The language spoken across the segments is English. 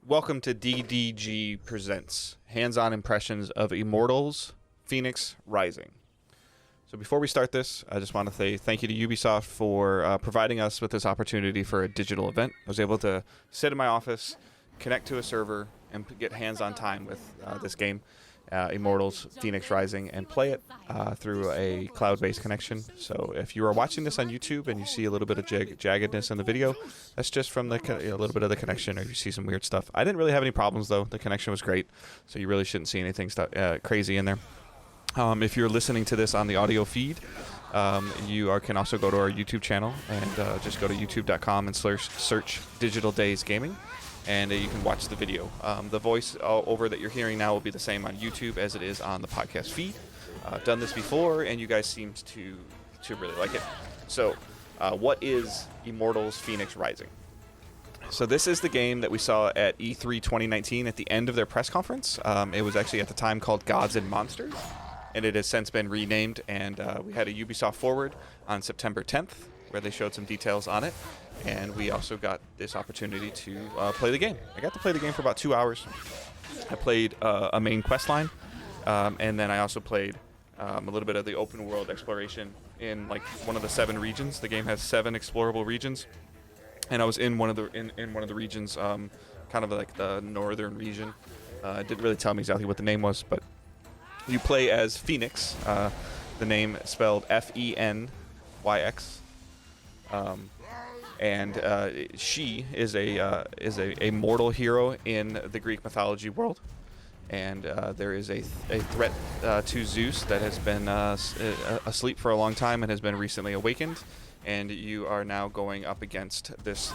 Welcome to DDG Presents Hands-On Impressions of Immortals Fenyx Rising. So before we start this, I just want to say thank you to Ubisoft for providing us with this opportunity for a digital event. I was able to sit in my office, connect to a server, and get hands-on time with this game, Immortals Fenyx Rising, and play it through a cloud-based connection. So if you are watching this on YouTube and you see a little bit of jaggedness in the video, that's just from a little bit of the connection, or you see some weird stuff. I didn't really have any problems though. The connection was great, so you really shouldn't see anything crazy in there. If you're listening to this on the audio feed, you can also go to our YouTube channel and just go to youtube.com and search Digital Days Gaming, and you can watch the video. The voice over that you're hearing now will be the same on YouTube as it is on the podcast feed. I've done this before, and you guys seem to really like it. So, what is Immortals Fenyx Rising? So this is the game that we saw at E3 2019 at the end of their press conference. It was actually at the time called Gods and Monsters, and it has since been renamed, and we had a Ubisoft Forward on September 10th where they showed some details on it, and we also got this opportunity to play the game. I got to play the game for about 2 hours. I played a main quest line, and then I also played a little bit of the open world exploration in like one of the 7 regions. The game has 7 explorable regions, and I was in one of the in one of the regions, kind of like the northern region. It didn't really tell me exactly what the name was, but you play as Fenyx, the name spelled F-E-N-Y-X, and she is a mortal hero in the Greek mythology world, and there is a threat to Zeus that has been asleep for a long time and has been recently awakened, and you are now going up against this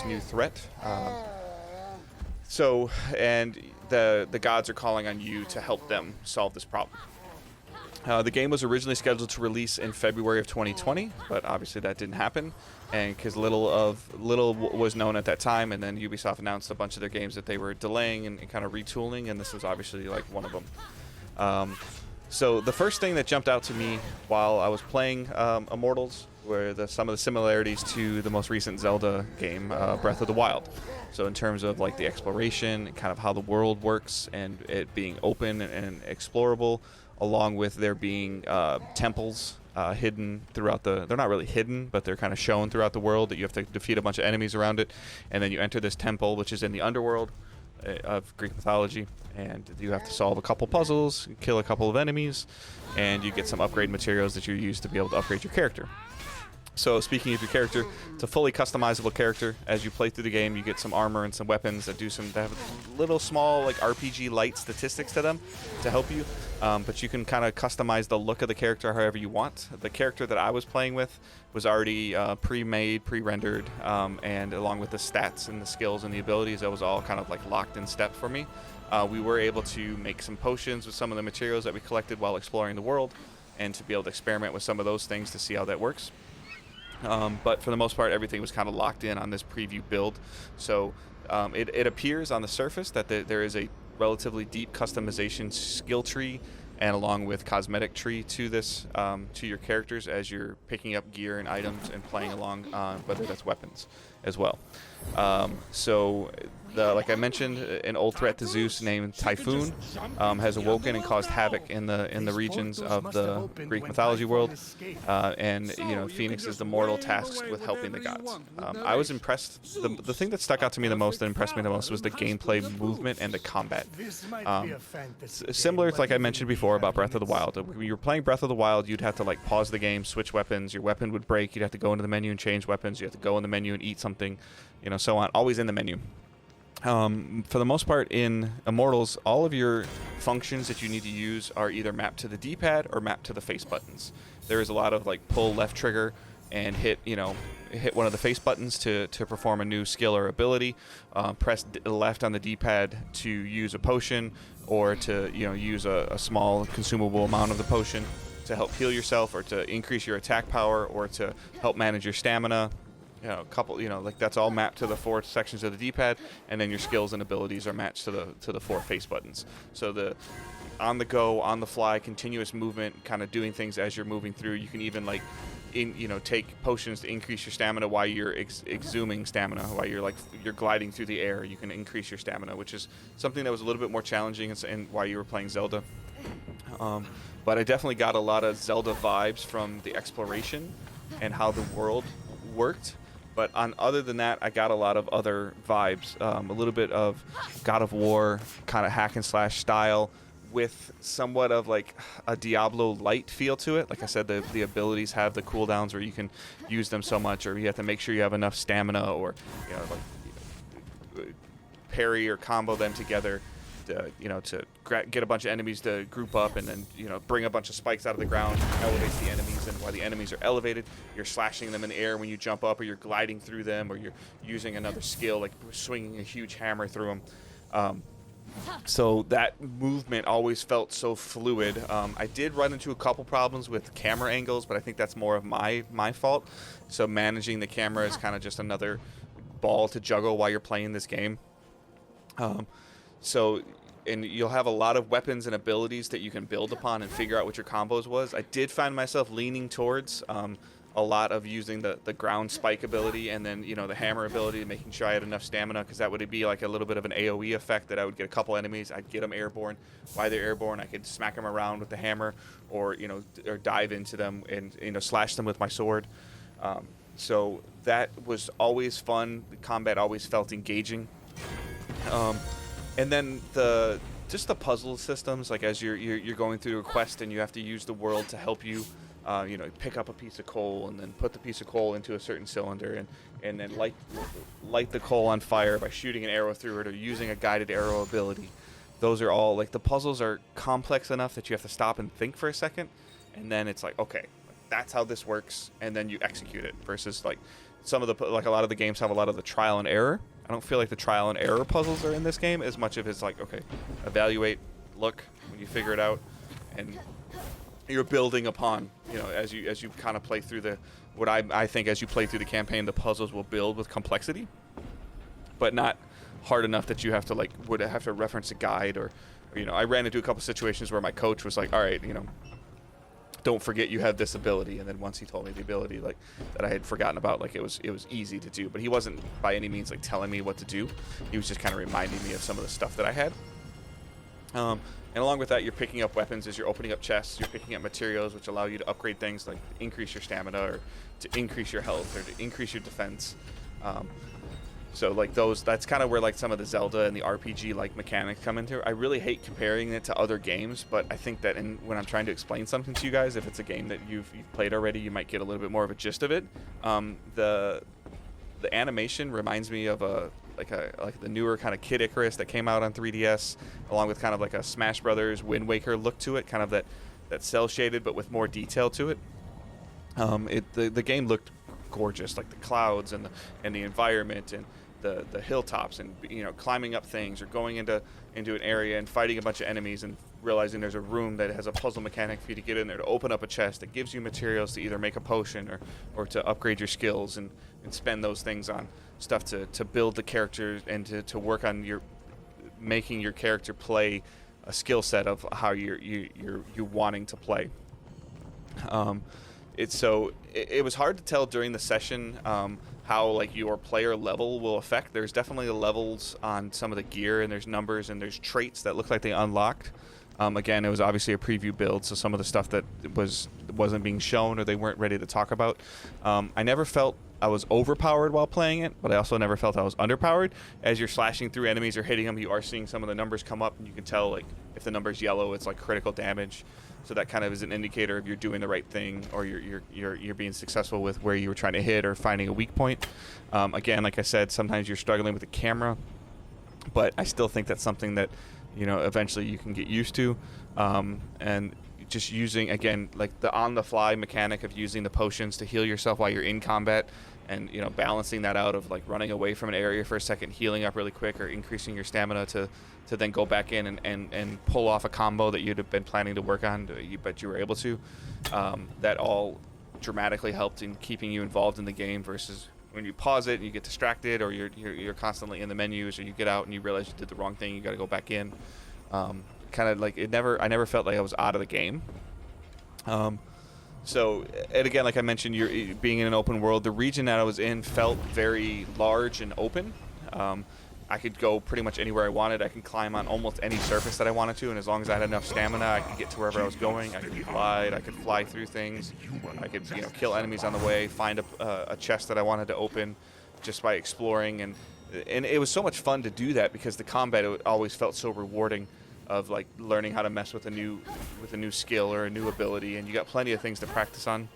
new threat. And the gods are calling on you to help them solve this problem. The game was originally scheduled to release in February of 2020, but obviously that didn't happen, and because little was known at that time, and then Ubisoft announced a bunch of their games that they were delaying and kind of retooling, and this was obviously like one of them. So the first thing that jumped out to me while I was playing Immortals were some of the similarities to the most recent Zelda game, Breath of the Wild. So in terms of like the exploration, kind of how the world works, and it being open and explorable, along with there being temples hidden throughout they're not really hidden, but they're kind of shown throughout the world that you have to defeat a bunch of enemies around it, and then you enter this temple, which is in the underworld of Greek mythology, and you have to solve a couple puzzles, kill a couple of enemies, and you get some upgrade materials that you use to be able to upgrade your character. So speaking of your character, it's a fully customizable character. As you play through the game, you get some armor and some weapons that have little small like RPG light statistics to them to help you. But you can kind of customize the look of the character however you want. The character that I was playing with was already pre-made, pre-rendered, and along with the stats and the skills and the abilities, that was all kind of like locked in step for me. We were able to make some potions with some of the materials that we collected while exploring the world, and to be able to experiment with some of those things to see how that works. But for the most part, everything was kind of locked in on this preview build. So it appears on the surface that there is a relatively deep customization skill tree, and along with cosmetic tree to this, to your characters as you're picking up gear and items and playing along, whether that's weapons as well. Like I mentioned, an old threat to Zeus named Typhoon has awoken and caused havoc in the regions of the Greek mythology world, and Fenyx is the mortal tasked with helping the gods. I was impressed. The thing that stuck out to me the most, that impressed me the most, was the gameplay movement and the combat. Similar to like I mentioned before about Breath of the Wild. When you were playing Breath of the Wild, you'd have to like pause the game, switch weapons. Your weapon would break. You'd have to go into the menu and change weapons. You have to go in the menu and eat something, so on. Always in the menu. For the most part in Immortals, all of your functions that you need to use are either mapped to the D-pad or mapped to the face buttons. There is a lot of like pull left trigger and hit one of the face buttons to perform a new skill or ability. Press left on the D-pad to use a potion, or to use a small consumable amount of the potion to help heal yourself, or to increase your attack power, or to help manage your stamina. a couple, like that's all mapped to the 4 sections of the D-pad, and then your skills and abilities are matched to the 4 face buttons. So the on the go, on the fly, continuous movement, kind of doing things as you're moving through. You can even like take potions to increase your stamina while you're exhuming stamina, while you're gliding through the air. You can increase your stamina, which is something that was a little bit more challenging and while you were playing Zelda. But I definitely got a lot of Zelda vibes from the exploration and how the world worked. But other than that, I got a lot of other vibes. A little bit of God of War kind of hack and slash style, with somewhat of like a Diablo light feel to it. Like I said, the abilities have the cooldowns where you can use them so much, or you have to make sure you have enough stamina, or parry or combo them together to get a bunch of enemies to group up, and then bring a bunch of spikes out of the ground, elevate the enemies, and while the enemies are elevated, you're slashing them in the air when you jump up, or you're gliding through them, or you're using another skill like swinging a huge hammer through them. So that movement always felt so fluid. I did run into a couple problems with camera angles, but I think that's more of my fault. So managing the camera is kind of just another ball to juggle while you're playing this game. And you'll have a lot of weapons and abilities that you can build upon and figure out what your combos was. I did find myself leaning towards a lot of using the ground spike ability, and then the hammer ability, making sure I had enough stamina, because that would be like a little bit of an AoE effect that I would get a couple enemies, I'd get them airborne. While they're airborne, I could smack them around with the hammer, or or dive into them and slash them with my sword. So that was always fun. The combat always felt engaging. And then just the puzzle systems, like as you're going through a quest and you have to use the world to help you. Pick up a piece of coal and then put the piece of coal into a certain cylinder, and then light the coal on fire by shooting an arrow through it, or using a guided arrow ability. Those are all like, the puzzles are complex enough that you have to stop and think for a second, and then it's like, okay, that's how this works, and then you execute it. Versus like a lot of the games have a lot of the trial and error. I don't feel like the trial and error puzzles are in this game as much of it's like, okay, evaluate, look, when you figure it out, and you're building upon, as you kind of play through I think as you play through the campaign, the puzzles will build with complexity, but not hard enough that you have to would have to reference a guide, or I ran into a couple situations where my coach was like, all right, don't forget you have this ability, and then once he told me the ability that I had forgotten about, it was easy to do, but he wasn't by any means telling me what to do. He was just kind of reminding me of some of the stuff that I had. And along with that, you're picking up weapons as you're opening up chests. You're picking up materials which allow you to upgrade things, like increase your stamina, or to increase your health, or to increase your defense. So that's kind of where some of the Zelda and the RPG mechanics come into. I really hate comparing it to other games, but I think that when I'm trying to explain something to you guys, if it's a game that you've played already, you might get a little bit more of a gist of it. The animation reminds me of the newer kind of Kid Icarus that came out on 3DS, along with kind of like a Smash Brothers Wind Waker look to it, kind of that cell shaded but with more detail to it. The game looked gorgeous, like the clouds and the environment and the hilltops, and climbing up things, or going into an area and fighting a bunch of enemies and realizing there's a room that has a puzzle mechanic for you to get in there to open up a chest that gives you materials to either make a potion or to upgrade your skills, and spend those things on stuff to build the character, and to work on making your character play a skill set of how you're wanting to play. It was hard to tell during the session how your player level will affect. There's definitely levels on some of the gear, and there's numbers, and there's traits that look like they unlocked. Again, it was obviously a preview build, so some of the stuff that wasn't being shown, or they weren't ready to talk about. I never felt I was overpowered while playing it, but I also never felt I was underpowered. As you're slashing through enemies or hitting them, you are seeing some of the numbers come up, and you can tell if the number's yellow, it's critical damage. So that kind of is an indicator if you're doing the right thing, or you're being successful with where you were trying to hit, or finding a weak point. Again, like I said, sometimes you're struggling with the camera, but I still think that's something that eventually you can get used to. And just using, again, the on-the-fly mechanic of using the potions to heal yourself while you're in combat, and balancing that out of running away from an area for a second, healing up really quick, or increasing your stamina to then go back in and pull off a combo that you'd have been planning to work on, but you were able to. That all dramatically helped in keeping you involved in the game, versus when you pause it and you get distracted, or you're constantly in the menus, or you get out and you realize you did the wrong thing, you got to go back in. Kind of like I never felt like I was out of the game. So, and again, like I mentioned, you're being in an open world. The region that I was in felt very large and open. I could go pretty much anywhere I wanted. I could climb on almost any surface that I wanted to, and as long as I had enough stamina, I could get to wherever I was going. I could glide. I could fly through things. I could, kill enemies on the way, find a chest that I wanted to open, just by exploring. And it was so much fun to do that, because the combat always felt so rewarding, of like learning how to mess with a new skill or a new ability, and you got plenty of things to practice on.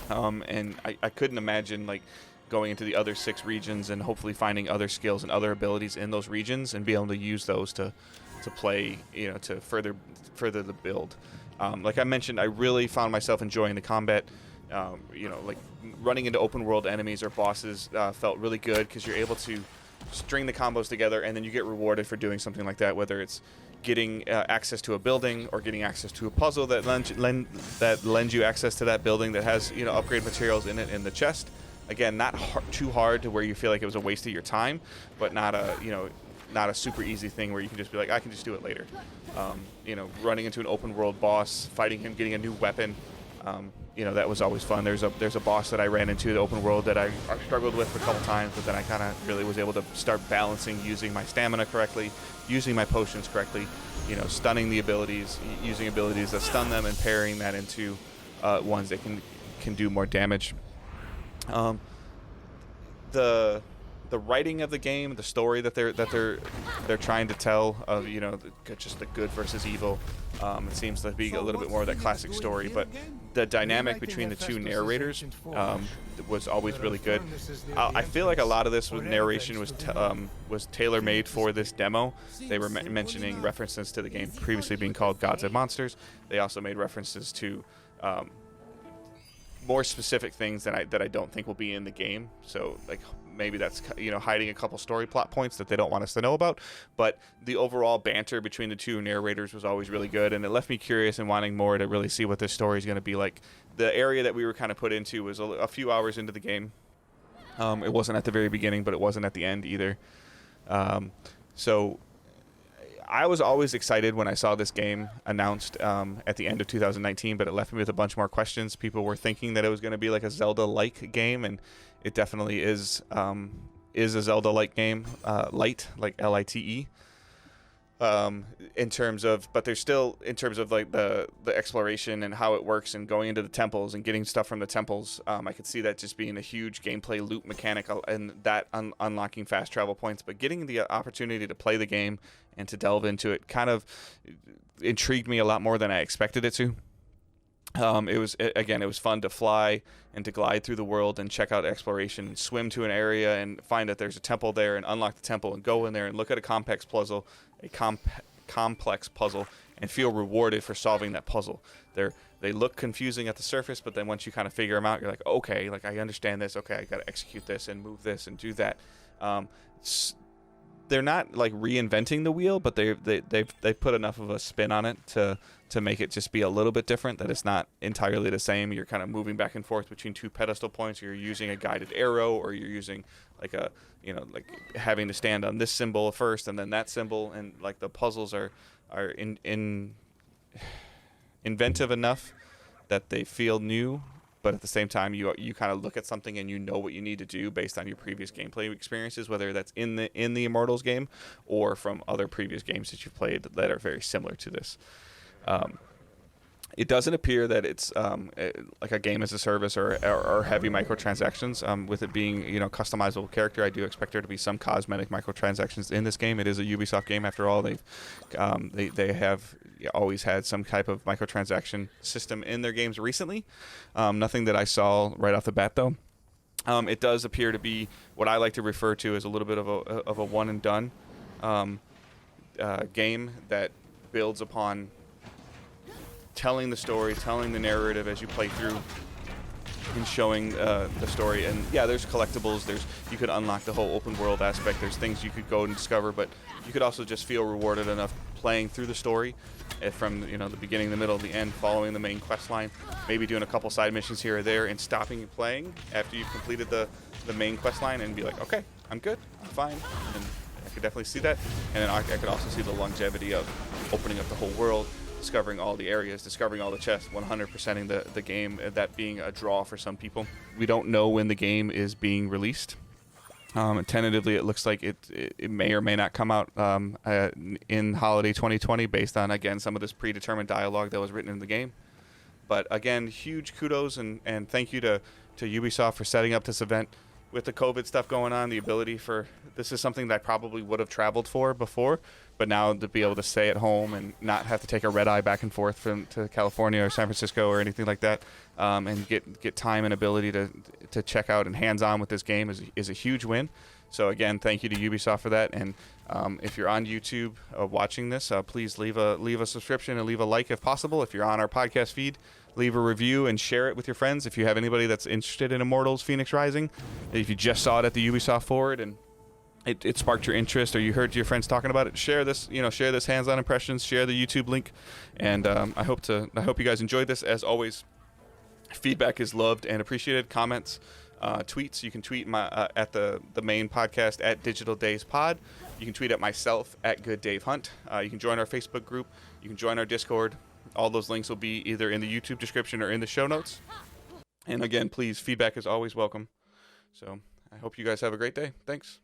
And I couldn't imagine like going into the other 6 regions and hopefully finding other skills and other abilities in those regions and be able to use those to play, to further the build. Like I mentioned, I really found myself enjoying the combat. Like running into open world enemies or bosses felt really good, because you're able to string the combos together, and then you get rewarded for doing something like that, whether it's getting access to a building or getting access to a puzzle that lends you access to that building that has upgrade materials in it in the chest. Again, not too hard to where you feel like it was a waste of your time, but not a super easy thing where you can just be like, I can just do it later. Running into an open world boss, fighting him, getting a new weapon, that was always fun. There's a boss that I ran into the open world that I struggled with a couple times, but then I kind of really was able to start balancing, using my stamina correctly, using my potions correctly, stunning the abilities, using abilities that stun them, and pairing that into ones that can do more damage. The writing of the game, the story that they're trying to tell of just the good versus evil, it seems to be a little bit more of that classic story, but the dynamic between the 2 narrators was always really good. I feel like a lot of this with narration was tailor-made for this demo. They were mentioning references to the game previously being called Gods and Monsters. They also made references to more specific things that I don't think will be in the game. So like maybe that's hiding a couple story plot points that they don't want us to know about. But the overall banter between the 2 narrators was always really good, and it left me curious and wanting more to really see what this story is going to be like. The area that we were kind of put into was a few hours into the game. It wasn't at the very beginning, but it wasn't at the end either. So I was always excited when I saw this game announced at the end of 2019, but it left me with a bunch more questions. People were thinking that it was going to be like a Zelda-like game, and it definitely is a Zelda-like game, light, like L-I-T-E. In terms of, but there's still, in terms of like the exploration and how it works and going into the temples and getting stuff from the temples, I could see that just being a huge gameplay loop mechanic, and that unlocking fast travel points. But getting the opportunity to play the game and to delve into it kind of intrigued me a lot more than I expected it to. It was fun to fly and to glide through the world and check out exploration and swim to an area and find that there's a temple there and unlock the temple and go in there and look at a complex puzzle, and feel rewarded for solving that puzzle. They look confusing at the surface, but then once you kind of figure them out, you're like, okay, like I understand this. Okay, I got to execute this and move this and do that. They're not like reinventing the wheel, but they've put enough of a spin on it to make it just be a little bit different, that it's not entirely the same. You're kind of moving back and forth between 2 pedestal points. You're using a guided arrow, or you're using like like having to stand on this symbol first and then that symbol, and like the puzzles are inventive enough that they feel new, but at the same time you kind of look at something and you know what you need to do based on your previous gameplay experiences, whether that's in the Immortals game or from other previous games that you've played that are very similar to this. It doesn't appear that it's like a game as a service or heavy microtransactions. With it being customizable character, I do expect there to be some cosmetic microtransactions in this game. It is a Ubisoft game after all. They have always had some type of microtransaction system in their games recently. Nothing that I saw right off the bat though. It does appear to be what I like to refer to as a little bit of a one and done game that builds upon telling the story, telling the narrative as you play through, and showing the story. And yeah, there's collectibles. You could unlock the whole open world aspect. There's things you could go and discover, but you could also just feel rewarded enough playing through the story from the beginning, the middle, the end, following the main quest line, maybe doing a couple side missions here or there, and stopping and playing after you've completed the main quest line and be like, okay, I'm good, I'm fine. And I could definitely see that. And then I could also see the longevity of opening up the whole world, discovering all the areas, discovering all the chests, 100%ing the game, that being a draw for some people. We don't know when the game is being released. Tentatively, it looks like it may or may not come out in holiday 2020 based on, again, some of this predetermined dialogue that was written in the game. But again, huge kudos and thank you to Ubisoft for setting up this event. With the COVID stuff going on, the ability for this is something that I probably would have traveled for before, but now to be able to stay at home and not have to take a red eye back and forth to California or San Francisco or anything like that, and get time and ability to check out and hands-on with this game is a huge win. So again, thank you to Ubisoft for that. And if you're on YouTube watching this, please leave a subscription and leave a like if possible. If you're on our podcast feed, leave a review and share it with your friends. If you have anybody that's interested in Immortals Fenyx Rising, if you just saw it at the Ubisoft Forward and it sparked your interest, or you heard your friends talking about it, share this hands-on impressions, share the YouTube link, and I hope you guys enjoyed this. As always, feedback is loved and appreciated. Comments, tweets, you can tweet at the main podcast at Digital Days Pod. You can tweet at myself at Good Dave Hunt. You can join our Facebook group. You can join our Discord. All those links will be either in the YouTube description or in the show notes. And again, please, feedback is always welcome. So I hope you guys have a great day. Thanks.